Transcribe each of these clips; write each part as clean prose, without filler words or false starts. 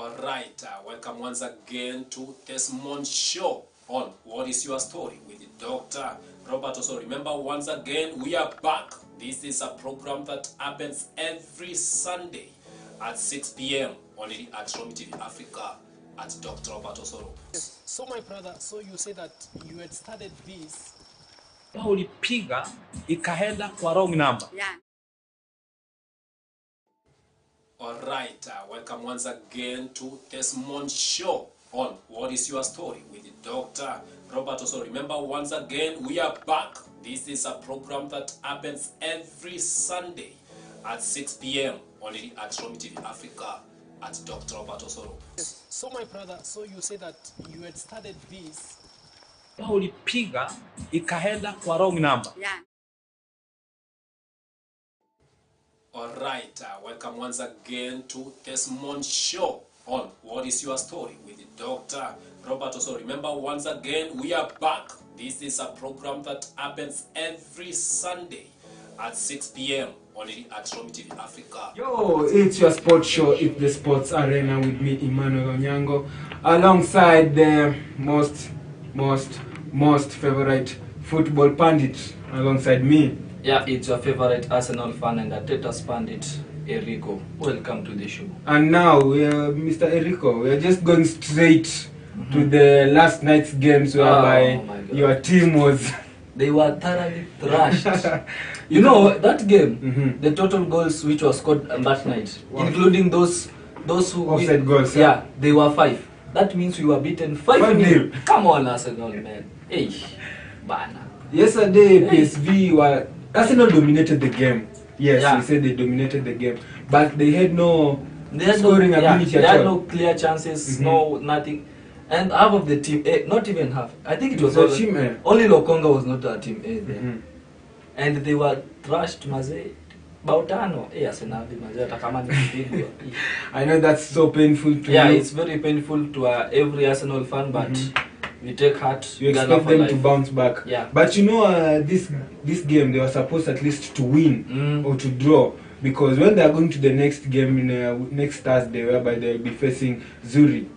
Alright, welcome once again to this month's show on What is Your Story with Dr. Robert. Also remember, once again, we are back. This is a program that happens every Sunday at 6 p.m. only at Romi TV Africa at Dr. Robert Osoro. So my brother, so you say that you had started this. Ulipiga ikaenda kwa wrong number. Yeah. Alright, welcome once again to this month's show on What is Your Story with Dr. Robert. Also remember, once again, we are back. This is a program that happens every Sunday at 6 p.m. only at Romi TV Africa at Dr. Robert Osoro. So my brother, so you say that you had started this. Ulipiga ikaenda kwa wrong number. Yeah. Alright, welcome once again to this month's show on What is Your Story with Dr. Robert. Also remember, once again, we are back. This is a program that happens every Sunday at 6 p.m. only at Romi TV Africa. Yo, it's your sports show, it's the Sports Arena with me, Emmanuel Onyango, alongside the most favorite football pundit alongside me. Yeah, it's your favorite Arsenal fan and Ateta's pundit, Erico. Welcome to the show. And now, Mr. Erico, we are just going straight to the last night's games whereby your team was... They were thoroughly thrashed. You know, that game, the total goals which was scored on that night, including those who... Offside goals, yeah, they were 5. That means we were beaten 5-0. Come on, Arsenal, man. Hey, bana. Yesterday, PSV were... Arsenal dominated the game. Yes, Yeah. we said they dominated the game. But they had no They had scoring ability they at had all. no clear chances, no nothing. And half of the team, not even half. I think it was a all, team A. only Lokonga was not a team A there. And they were thrashed, maze. Bautano, Arsenal, maze, atakama ni kupigwa. I know that's so painful to Yeah, you. it's very painful to every Arsenal fan, but we take heart. You Ghana expect for them life. to bounce back. Yeah. But you know, this game, they were supposed at least to win or to draw. Because when they are going to the next game, next Thursday, whereby they will be facing Zurich,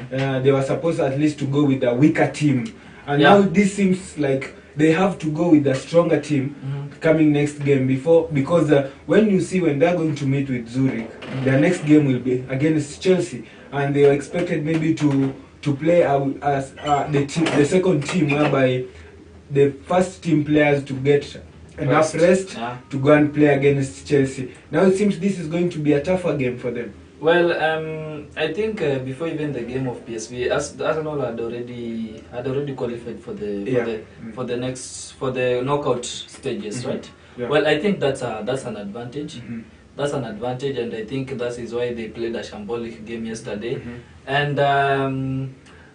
they were supposed at least to go with a weaker team. And now this seems like they have to go with a stronger team coming next game because when they are going to meet with Zurich, their next game will be against Chelsea, and they were expected maybe to play as the second team, whereby the first team players to get enough rest to go and play against Chelsea. Now it seems this is going to be a tougher game for them. Well, I think before even the game of PSV, Arsenal had already qualified for the knockout stages, right? Yeah. Well, I think that's an advantage. That's an advantage, and I think that is why they played a shambolic game yesterday. And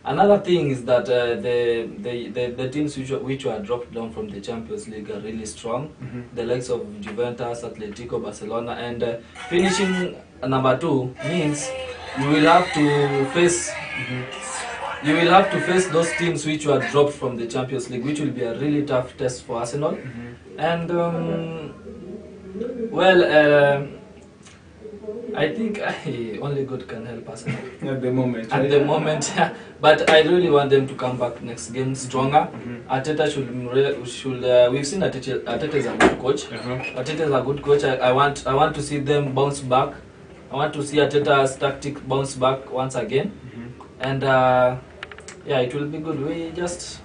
another thing is that the teams which were dropped down from the Champions League are really strong. The likes of Juventus, Atletico, Barcelona, and finishing number 2 means you will have to face those teams which were dropped from the Champions League, which will be a really tough test for Arsenal. And I think only good can help Arsenal At the moment. at the moment. But I really want them to come back next game stronger. Arteta should we've seen Arteta is a good coach. Arteta is a good coach. I want to see them bounce back. I want to see Arteta's tactic bounce back once again. And it will be good. We just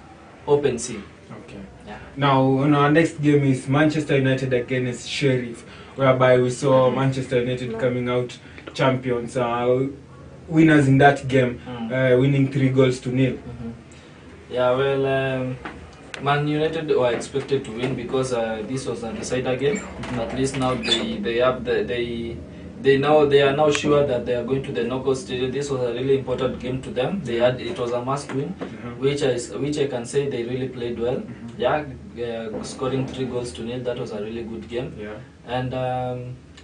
hope and see. Okay. Yeah. Now, on our next game is Manchester United against Sheriff, whereby we saw Manchester United coming out champions, winners in that game, winning 3-0. Yeah, well, Man United were expected to win because this was a decider game. At least now they are now sure that they are going to the knockout stage. This was a really important game to them. It was a must win, which I can say they really played well. Scoring 3-0. That was a really good game. And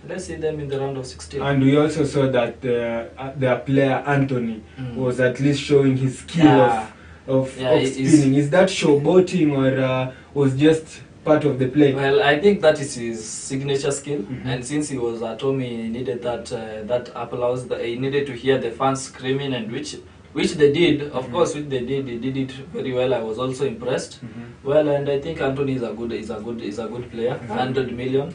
let's see them in the round of 16. And we also saw that their player Anthony was at least showing his skill of spinning. Is that showboating or was just part of the play. Well, I think that is his signature skill, and since he was at home, he needed that applause. He needed to hear the fans screaming, and which they did. Of course, which they did it very well. I was also impressed. Well, and I think Anthony is a good player. 100 million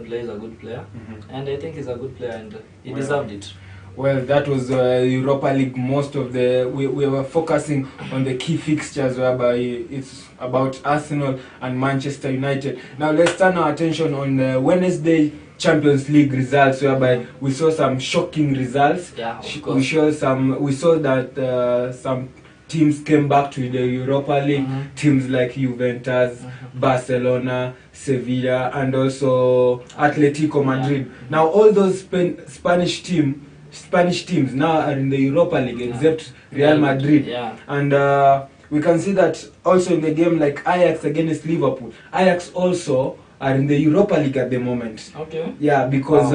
player is a good player, and I think he's a good player, and he deserved it. Well, that was Europa League. Most of we were focusing on the key fixtures, whereby it's about Arsenal and Manchester United. Now let's turn our attention on Wednesday Champions League results, whereby we saw some shocking results. Yeah, of course. We saw that some teams came back to the Europa League. Teams like Juventus, Barcelona, Sevilla, and also Atletico Madrid. Now all those Spanish teams now are in the Europa League, except Real Madrid. And we can see that also in the game like Ajax against Liverpool. Ajax also are in the Europa League at the moment. Okay. Yeah, because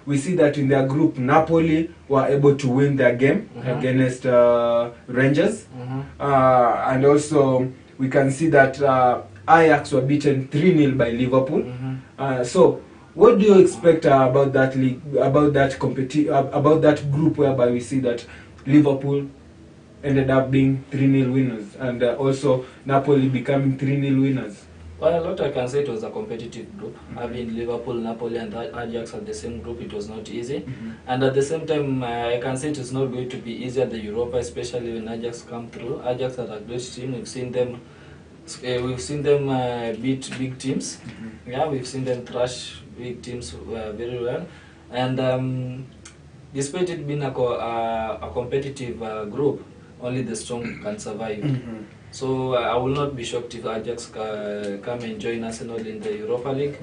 we see that in their group, Napoli were able to win their game against Rangers. And also we can see that Ajax were beaten 3-0 by Liverpool. So what do you expect about that league, about that about that group, whereby we see that Liverpool ended up being 3-0 winners, and also Napoli becoming 3-0 winners? Well, what I can say, it was a competitive group. Having Liverpool, Napoli, and Ajax at the same group, it was not easy. And at the same time, I can say it is not going to be easy at the Europa, especially when Ajax come through. Ajax are a great team. We've seen them beat big teams. Yeah, we've seen them thrash big teams very well. And despite it being a competitive group, only the strong can survive. So I will not be shocked if Ajax come and join Arsenal in the Europa League.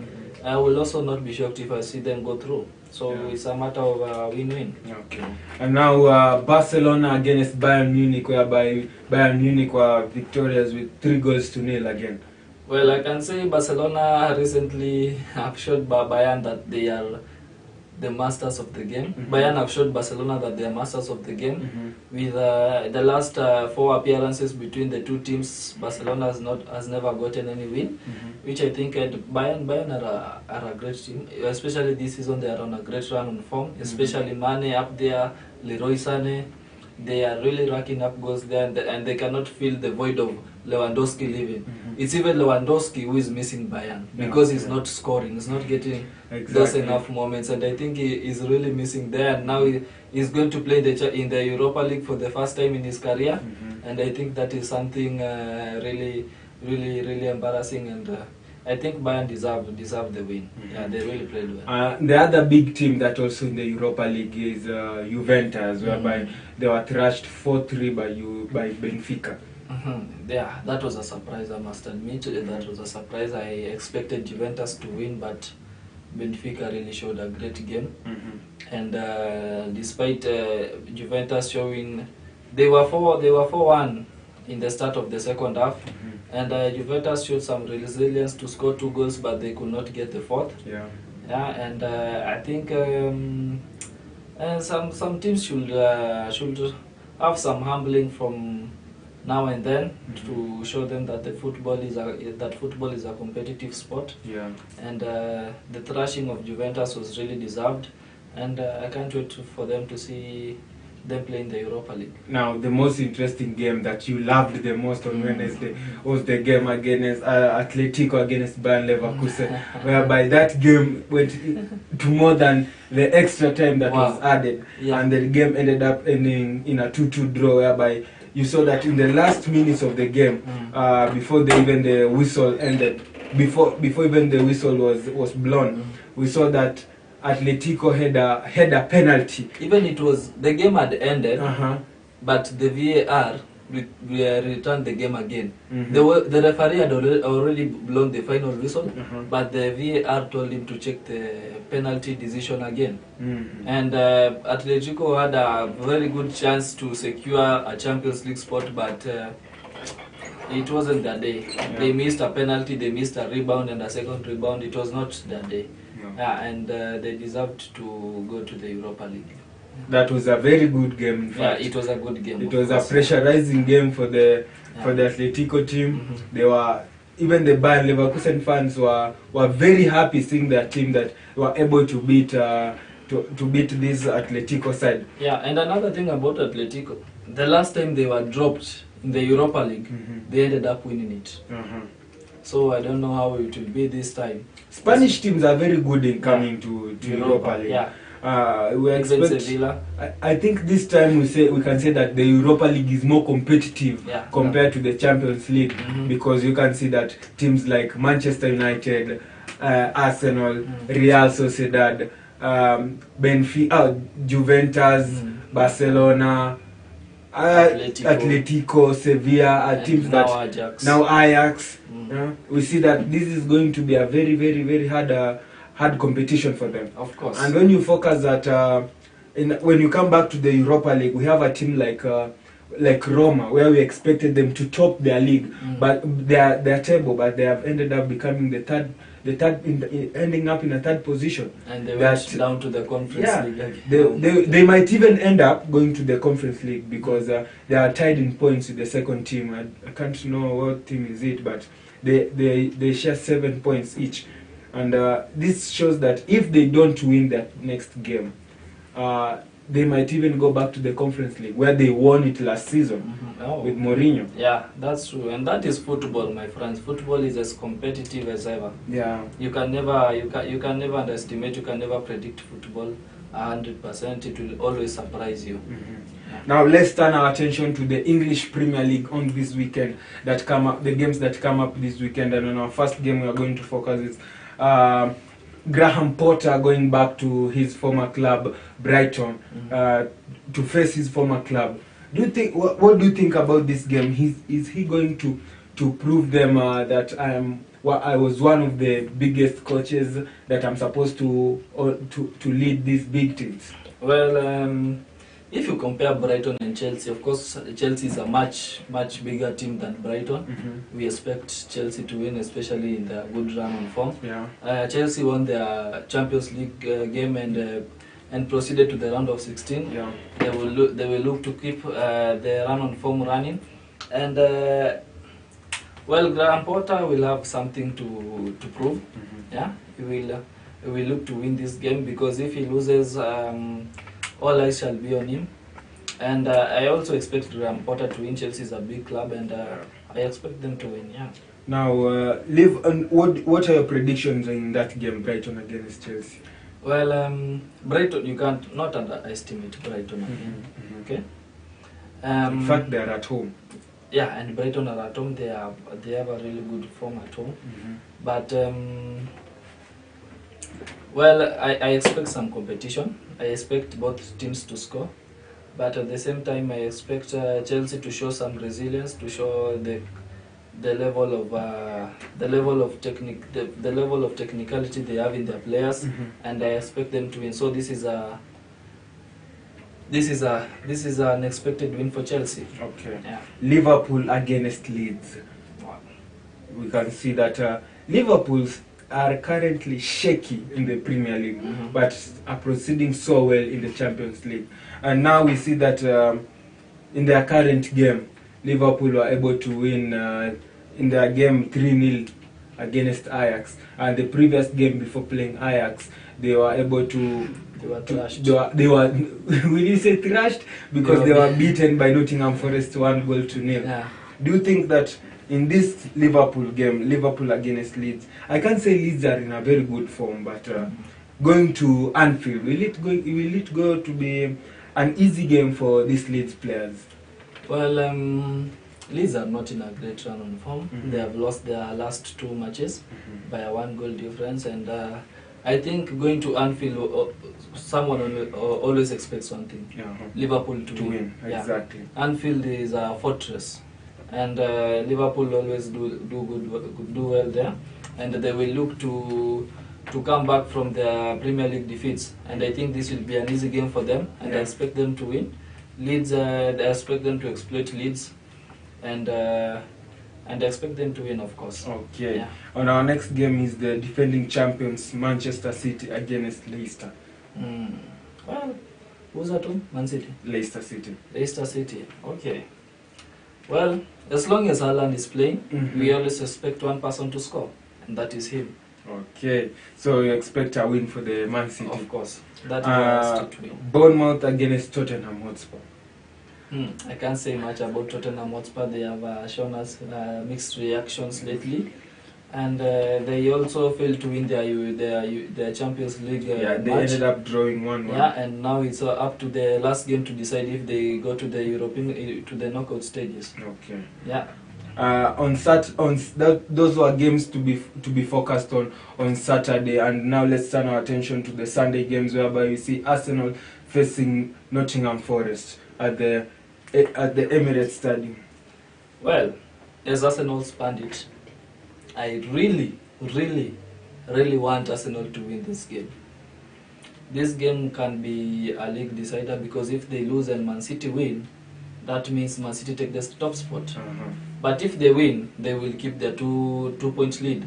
I will also not be shocked if I see them go through. So it's a matter of win-win. Okay. And now Barcelona against Bayern Munich, whereby Bayern Munich were victorious with 3-0 again. Well, I can say Barcelona recently have showed Bayern that they are the masters of the game. Bayern have showed Barcelona that they are masters of the game. With the last 4 appearances between the two teams, Barcelona has never gotten any win, which I think Bayern are a great team. Especially this season, they are on a great run on form. Especially Mane up there, Leroy Sané, they are really racking up goals there, and they cannot fill the void of Lewandowski leaving. It's even Lewandowski who is missing Bayern because he's not scoring, he's not getting those enough moments, and I think he is really missing there. And now he's going to play in the Europa League for the first time in his career, and I think that is something really embarrassing, and I think Bayern deserve the win. Yeah, they really played well. The other big team that also in the Europa League is Juventus, whereby they were thrashed 4-3 by Benfica. Yeah, that was a surprise, I must admit. That was a surprise. I expected Juventus to win, but Benfica really showed a great game. And despite Juventus showing, they were 4-1 in the start of the second half. And Juventus showed some resilience to score 2 goals, but they could not get the 4th. And I think some teams should have some humbling from now and then to show them that football is a competitive sport. And the thrashing of Juventus was really deserved, and I can't wait for them to see them play in the Europa League. Now, the most interesting game that you loved the most on Wednesday was the game against Atletico against Bayern Leverkusen, whereby that game went to more than the extra time that was added, and the game ended up ending in a 2-2 draw, whereby you saw that in the last minutes of the game, before the whistle ended, before even the whistle was blown, we saw that Atletico had a penalty. Even the game had ended, but the VAR returned the game again. The referee had already blown the final whistle, but the VAR told him to check the penalty decision again. And Atletico had a very good chance to secure a Champions League spot, but it wasn't their day. They missed a penalty, they missed a rebound and a second rebound. It was not their day. And they deserved to go to the Europa League. That was a very good game. In fact. It was a good game. It was a pressurizing game for the Atletico team. They were even the Bayern Leverkusen fans were very happy seeing their team that were able to beat to beat this Atletico side. Yeah, and another thing about Atletico, the last time they were dropped in the Europa League, they ended up winning it. So I don't know how it will be this time. Spanish teams are very good in coming to Europa League. Yeah. We expect. Sevilla. I think this time we can say that the Europa League is more competitive compared to the Champions League, because you can see that teams like Manchester United, Arsenal, Real Sociedad, Benfica, Juventus, Barcelona, Atletico, Sevilla, teams that Ajax. now Ajax. We see that this is going to be a very, very, very hard competition for them. Of course. And when you focus that, when you come back to the Europa League, we have a team like Roma, where we expected them to top their league, but their table, but they have ended up becoming ending up in a third position. And they went down to the Conference League. They might even end up going to the Conference League, because they are tied in points with the second team. I can't know what team is it, but they share 7 points each. And this shows that if they don't win that next game, they might even go back to the Conference League, where they won it last season with Mourinho. Yeah, that's true, and that is football, my friends. Football is as competitive as ever. Yeah. You can never underestimate. You can never predict football 100%. It will always surprise you. Now let's turn our attention to the English Premier League on this weekend the games that come up this weekend. And on our first game, we are going to focus is Graham Potter going back to his former club Brighton to face his former club. Do you think what do you think about this game? Is he going to prove them that I was one of the biggest coaches, that I'm supposed to lead these big teams? Well, if you compare Brighton and Chelsea, of course, Chelsea is a much bigger team than Brighton. We expect Chelsea to win, especially in their good run on form. Yeah. Chelsea won their Champions League game and proceeded to the round of 16. Yeah. They will look to keep the run on form running, and well, Graham Potter will have something to prove. Yeah, he will look to win this game, because if he loses, all eyes shall be on him. And I also expect Graham Potter to win. Chelsea is a big club, and I expect them to win. Yeah. Now, what are your predictions in that game, Brighton against Chelsea? Well, Brighton, you can't not underestimate Brighton again. Okay. In fact, they are at home. Yeah, and Brighton are at home. They have a really good form at home. But well, I expect some competition. I expect both teams to score, but at the same time, I expect Chelsea to show some resilience, to show the level of technicality they have in their players, and I expect them to win. So this is an expected win for Chelsea. Okay. Yeah. Liverpool against Leeds. We can see that Liverpool's are currently shaky in the Premier League, but are proceeding so well in the Champions League. And now we see that in their current game, Liverpool were able to win in their game 3-0 against Ajax. And the previous game before playing Ajax, they were able to... They were thrashed. They were will you say thrashed? Because they were beaten by Nottingham Forest 1-0. Yeah. Do you think that in this Liverpool game, Liverpool against Leeds, I can't say Leeds are in a very good form, but going to Anfield, will it go to be an easy game for these Leeds players? Well, Leeds are not in a great run on form. They have lost their last 2 matches by a 1-goal difference, and I think going to Anfield, someone always expects one thing: Liverpool to win. Exactly. Yeah. Anfield is a fortress, and Liverpool always do well there, and they will look to come back from their Premier League defeats, and I think this will be an easy game for them, and I expect them to win. Leeds, I expect them to exploit Leeds, and I expect them to win, of course. Okay. Yeah. On our next game is the defending champions Manchester City against Leicester. Well, who's at home? Man City. Leicester City. Leicester City. Okay. Well, as long as Haaland is playing, we always expect one person to score, and that is him. Okay, so you expect a win for the Man City. Of course, that is our to win. Bournemouth against Tottenham Hotspur. I can't say much about Tottenham Hotspur. They have shown us mixed reactions lately, and they also failed to win their Champions League Yeah, they match. ended up drawing 1-1. Yeah, and now it's up to the last game to decide if they go to the to the knockout stages. Okay. Yeah. Those were games to be focused on Saturday, and now let's turn our attention to the Sunday games, whereby we see Arsenal facing Nottingham Forest at the Emirates Stadium. Well, as Arsenal's bandit, I really want Arsenal to win this game. This game can be a league decider, because if they lose and Man City win, that means Man City take the top spot. But if they win, they will keep their two-point lead.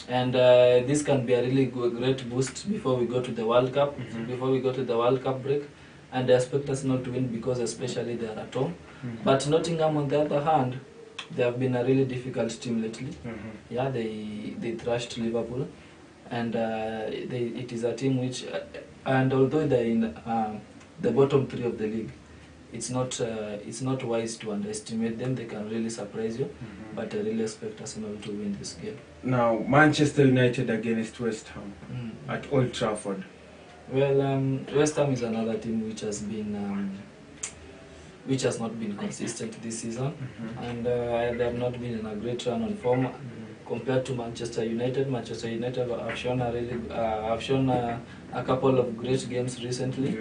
And this can be a really great boost before we go to the World Cup, before we go to the World Cup break. And I expect Arsenal to win, because especially they are at home. But Nottingham, on the other hand, they have been a really difficult team lately. Yeah, they thrashed Liverpool. And it is a team which, and although they're in the bottom 3 of the league, it's not wise to underestimate them. They can really surprise you. But I really expect Arsenal to win this game. Now, Manchester United against West Ham at Old Trafford. Well, West Ham is another team which has not been consistent this season, and they have not been in a great run on form compared to Manchester United. Manchester United have shown a couple of great games recently,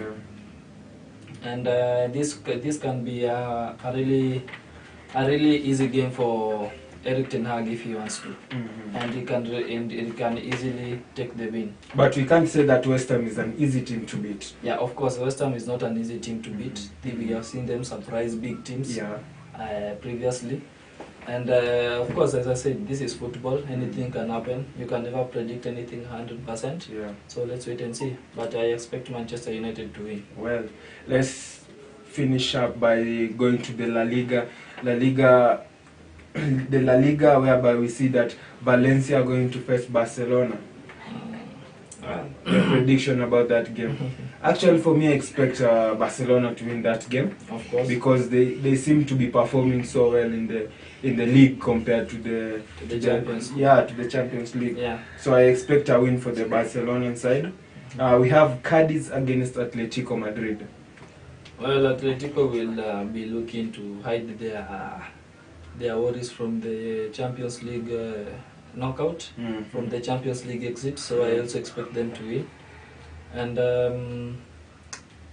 and this can be a really easy game for Eric Ten Hag if he wants to, and he can easily take the win. But we can't say that West Ham is an easy team to beat. Yeah, of course, West Ham is not an easy team to beat. We have seen them surprise big teams previously. And of course, as I said, this is football. Anything can happen. You can never predict anything 100%. Yeah. So let's wait and see. But I expect Manchester United to win. Well, let's finish up by going to the La Liga. The La Liga, whereby we see that Valencia are going to face Barcelona. Your prediction about that game? Actually, for me, I expect Barcelona to win that game. Of course. Because they seem to be performing so well in the league compared to the Champions League. Yeah, to the Champions League. Yeah. So I expect a win for the Barcelona side. We have Cadiz against Atletico Madrid. Well, Atletico will be looking to hide their worries from the Champions League knockout, from the Champions League exit. So I also expect them to win. And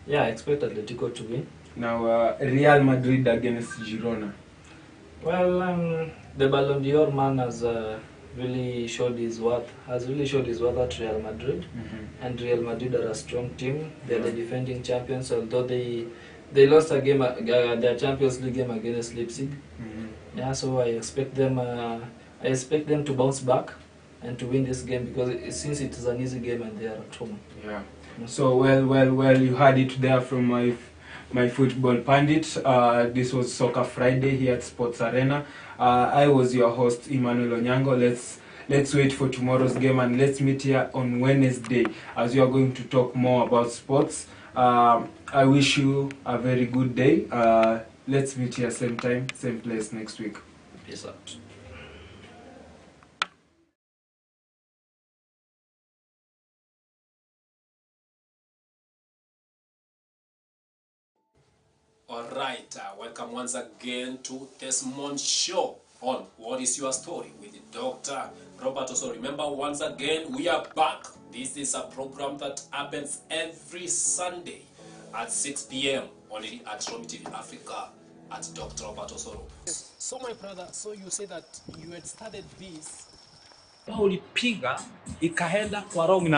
yeah, I expect Atletico to win. Now, Real Madrid against Girona. Well, the Ballon d'Or man has really showed his worth. At Real Madrid, and Real Madrid are a strong team. They're the defending champions, although they lost a game, their Champions League game against Leipzig. Yeah, so I expect them to bounce back and to win this game, because since it is an easy game and they are at home. Yeah. So well, you heard it there from my football pundit. This was Soccer Friday here at Sports Arena. I was your host, Emmanuel Onyango. Let's wait for tomorrow's game, and let's meet here on Wednesday as we are going to talk more about sports. I wish you a very good day. Let's meet here same time, same place next week. Peace out. Alright, welcome once again to Desmond Show on What is Your Story with Dr. Robert. Also remember, once again, we are back. This is a program that happens every Sunday at 6 p.m. only at Romy TV Africa at Dr. Robert Osoro. So my brother, so you say that you had started this ulipiga ikaenda kwa wrong number.